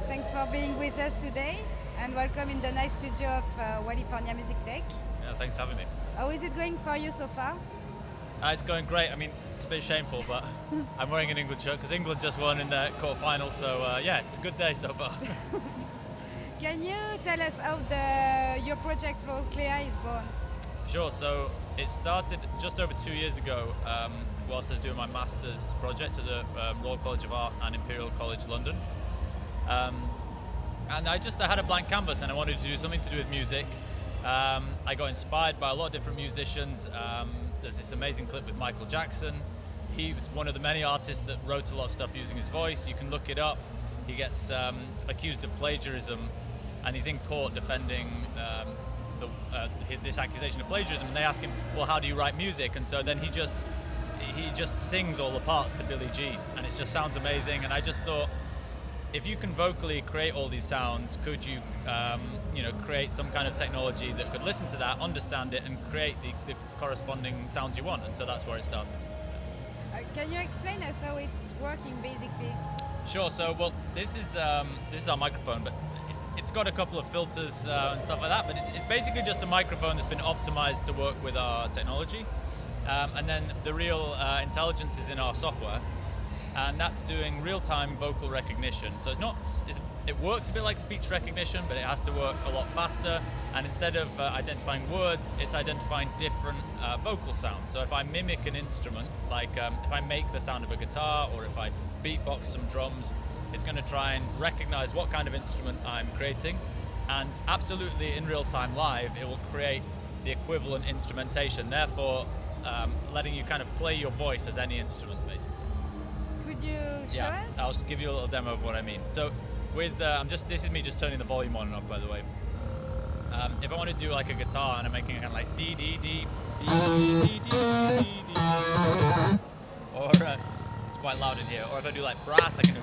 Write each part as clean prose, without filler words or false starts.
Thanks for being with us today and welcome in the nice studio of Wallifornia MusicTech. Yeah, thanks for having me. How is it going for you so far? It's going great. I mean, it's a bit shameful, but I'm wearing an England shirt because England just won in the quarter-final, so yeah, it's a good day so far. Can you tell us how your project Vochlea is born? Sure, so it started just over 2 years ago whilst I was doing my master's project at the Royal College of Art and Imperial College London. And I had a blank canvas and I wanted to do something to do with music. I got inspired by a lot of different musicians. There's this amazing clip with Michael Jackson. He was one of the many artists that wrote a lot of stuff using his voice. You can look it up. He gets accused of plagiarism and he's in court defending this accusation of plagiarism, and they ask him, well, how do you write music? And so then he just sings all the parts to Billie Jean, and it just sounds amazing. And I just thought, if you can vocally create all these sounds, could you create some kind of technology that could listen to that, understand it, and create the corresponding sounds you want? And so that's where it started. Can you explain us how it's working basically? Sure. So, well, this is our microphone, but it's got a couple of filters and stuff like that, but it's basically just a microphone that's been optimized to work with our technology. And then the real intelligence is in our software, and that's doing real-time vocal recognition. So it works a bit like speech recognition, but it has to work a lot faster. And instead of identifying words, it's identifying different vocal sounds. So if I mimic an instrument, like if I make the sound of a guitar, or if I beatbox some drums, it's going to try and recognize what kind of instrument I'm creating, and absolutely in real time live, it will create the equivalent instrumentation, therefore letting you kind of play your voice as any instrument, basically. Could you show us? I'll give you a little demo of what I mean. So with, this is me just turning the volume on and off, by the way. If I want to do like a guitar and I'm making it kind of like D, D, D, D, D, D, D, D, or it's quite loud in here. Or if I do like brass, I can do.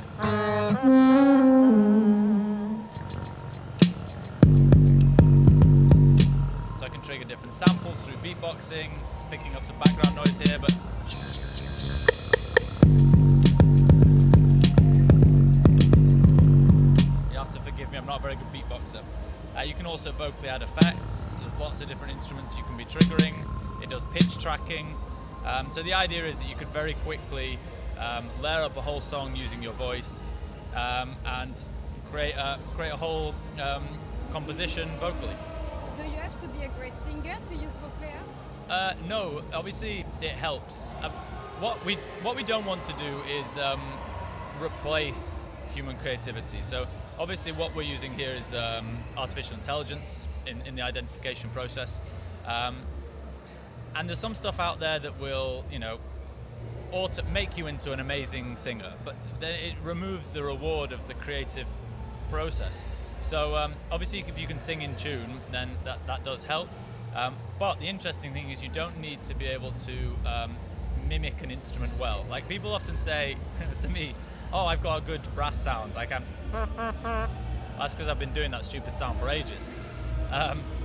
So I can trigger different samples through beatboxing. It's picking up some background noise here, but you have to forgive me, I'm not a very good beatboxer. You can also vocally add effects. There's lots of different instruments you can be triggering. It does pitch tracking. So the idea is that you could very quickly layer up a whole song using your voice and create a whole composition vocally. Do you have to be a great singer to use Vochlea? No, obviously it helps. What we don't want to do is replace human creativity. So obviously what we're using here is artificial intelligence in the identification process. And there's some stuff out there that will, make you into an amazing singer, but then it removes the reward of the creative process. So obviously if you can sing in tune, then that does help. But the interesting thing is you don't need to be able to mimic an instrument well. Like people often say to me, oh, I've got a good brass sound. Like that's because I've been doing that stupid sound for ages.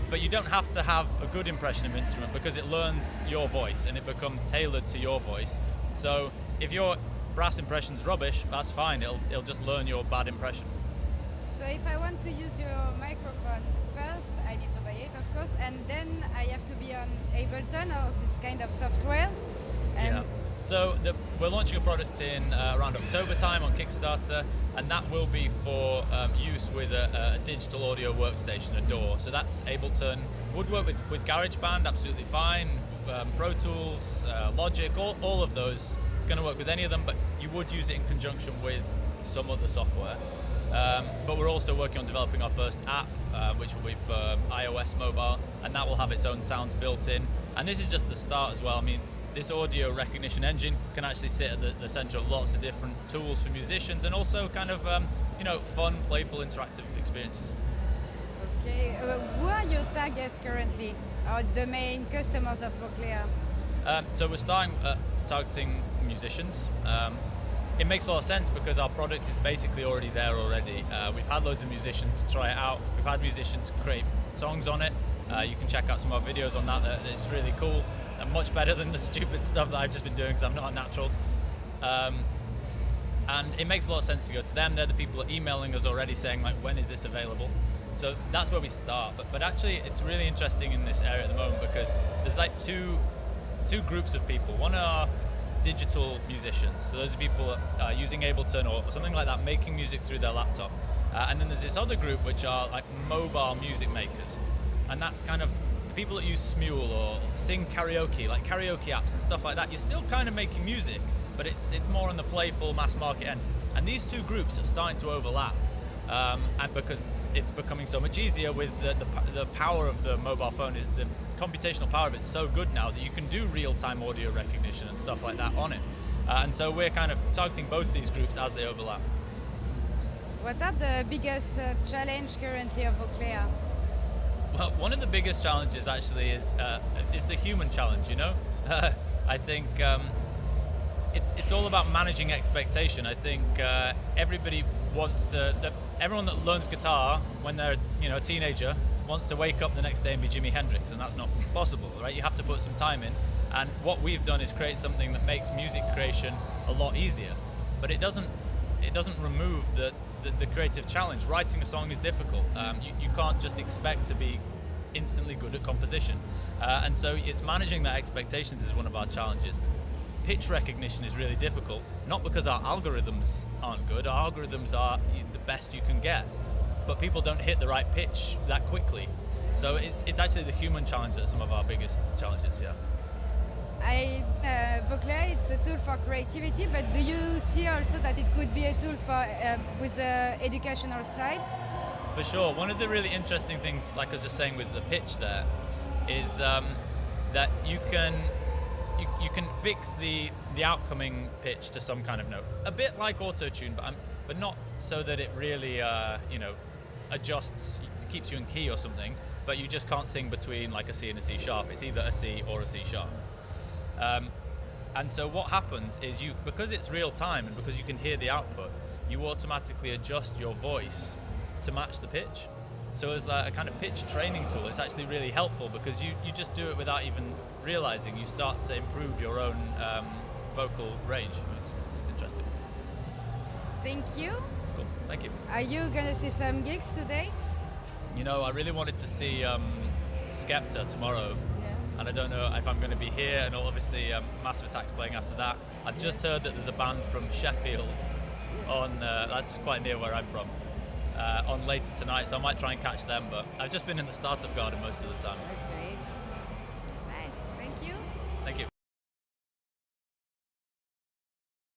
But you don't have to have a good impression of an instrument because it learns your voice and it becomes tailored to your voice. So if your brass impression's rubbish, that's fine. It'll just learn your bad impression. So if I want to use your microphone, first I need to buy it, of course, and then I have to be on Ableton or it's kind of softwares. Yeah. So we're launching a product in around October time on Kickstarter, and that will be for use with a digital audio workstation, a DAW. So that's Ableton. Would work with GarageBand absolutely fine, Pro Tools, Logic, all of those. It's going to work with any of them, but you would use it in conjunction with some other software. But we're also working on developing our first app, which will be for iOS mobile, and that will have its own sounds built in. And this is just the start as well. I mean, this audio recognition engine can actually sit at the center of lots of different tools for musicians, and also kind of fun, playful, interactive experiences. Okay, who are your targets currently, or the main customers of Vochlea? So we're starting targeting musicians. It makes a lot of sense because our product is basically already there already. We've had loads of musicians try it out. We've had musicians create songs on it. You can check out some of our videos on that. It's really cool. And much better than the stupid stuff that I've just been doing because I'm not a natural. And it makes a lot of sense to go to them. They're the people that are emailing us already saying, like, when is this available? So that's where we start. But actually, it's really interesting in this area at the moment because there's like two groups of people. One are digital musicians. So those are people using Ableton or something like that, making music through their laptop. And then there's this other group which are like mobile music makers. And that's kind of people that use Smule or sing karaoke, like karaoke apps and stuff like that. You're still kind of making music, but it's more on the playful mass market end. And these two groups are starting to overlap. And because it's becoming so much easier with the power of the mobile phone, is the computational power of it's so good now that you can do real-time audio recognition and stuff like that on it. And so we're kind of targeting both these groups as they overlap. What are the biggest challenge currently of Vochlea? Well, one of the biggest challenges actually is the human challenge. You know, I think it's all about managing expectation. I think everybody wants to. Everyone that learns guitar when they're a teenager wants to wake up the next day and be Jimi Hendrix, and that's not possible, right? You have to put some time in. And what we've done is create something that makes music creation a lot easier, but it doesn't remove the creative challenge. Writing a song is difficult. You can't just expect to be instantly good at composition. And so it's managing that expectations is one of our challenges. Pitch recognition is really difficult, not because our algorithms aren't good. Our algorithms are the best you can get, but people don't hit the right pitch that quickly. So it's actually the human challenge that's some of our biggest challenges, yeah. Vochlea, it's a tool for creativity, but do you see also that it could be a tool for with the educational side? For sure. One of the really interesting things, like I was just saying with the pitch there, is that you can fix the outcoming pitch to some kind of note, a bit like auto-tune, but not so that it really adjusts, keeps you in key or something, but you just can't sing between like a C and a C sharp. It's either a C or a C sharp. And so what happens is because it's real time and because you can hear the output, you automatically adjust your voice to match the pitch. So as a kind of pitch training tool, it's actually really helpful because you just do it without even realizing. You start to improve your own vocal range. It's interesting. Thank you. Cool, thank you. Are you going to see some gigs today? I really wanted to see Skepta tomorrow. And I don't know if I'm going to be here, and obviously Massive Attack's playing after that. I've just heard that there's a band from Sheffield on, that's quite near where I'm from, on later tonight, so I might try and catch them, but I've just been in the startup garden most of the time. Okay.